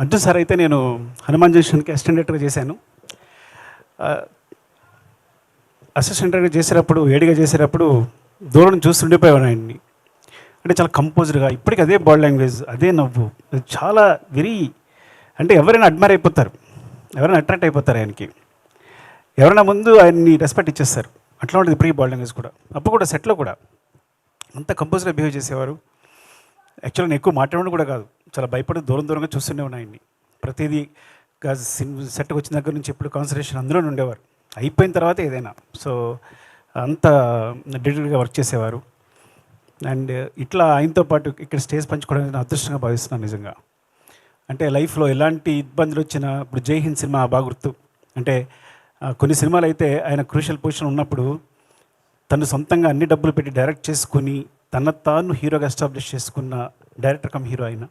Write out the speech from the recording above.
Arjun sir అయితే నేను Hanuman జంక్షన్కి assistant డైరెక్టర్గా చేశాను. అసిస్టెంట్ డైరెక్టర్ చేసేటప్పుడు, ఏడిగా చేసేటప్పుడు దూరం నుంచి చూస్తుండిపోయాను ఆయన్ని. అంటే చాలా కంపోజ్డ్గా, ఇప్పటికీ అదే బాడీ లాంగ్వేజ్, అదే నవ్వు, చాలా వెరీ, అంటే ఎవరైనా అడ్మైర్ అయిపోతారు, ఎవరైనా అట్రాక్ట్ అయిపోతారు ఆయనకి, ఎవరైనా ముందు ఆయన్ని రెస్పెక్ట్ ఇచ్చేస్తారు. అట్లా ఉంటుంది ఇప్పటికీ బాడీ లాంగ్వేజ్ కూడా. అప్పుడు కూడా సెట్లో కూడా అంత కంపోజ్డ్గా బిహేవ్ చేసేవారు. యాక్చువల్గా నేను ఎక్కువ మాట్లాడడం కూడా కాదు, చాలా భయపడి దూరంగా చూస్తూనే ఉన్నాయి ఆయన్ని. ప్రతిదీ సెట్కి వచ్చిన దగ్గర నుంచి ఎప్పుడు కాన్సన్ట్రేషన్ అందులోనే ఉండేవారు, అయిపోయిన తర్వాత ఏదైనా. సో అంత డెడికేట్గా వర్క్ చేసేవారు. అండ్ ఇట్లా ఆయనతో పాటు ఇక్కడ స్టేజ్ పంచుకోవడం నేను అదృష్టంగా భావిస్తున్నాను నిజంగా. అంటే లైఫ్లో ఎలాంటి ఇబ్బందులు వచ్చినా, ఇప్పుడు జై హింద్ సినిమా బాగా గుర్తు. అంటే కొన్ని సినిమాలు అయితే ఆయన క్రూషియల్ పొజిషన్ ఉన్నప్పుడు తను సొంతంగా అన్ని డబ్బులు పెట్టి డైరెక్ట్ చేసుకుని తన తాను హీరోగా ఎస్టాబ్లిష్ చేసుకున్న డైరెక్టర్ కమ్ హీరో ఆయన.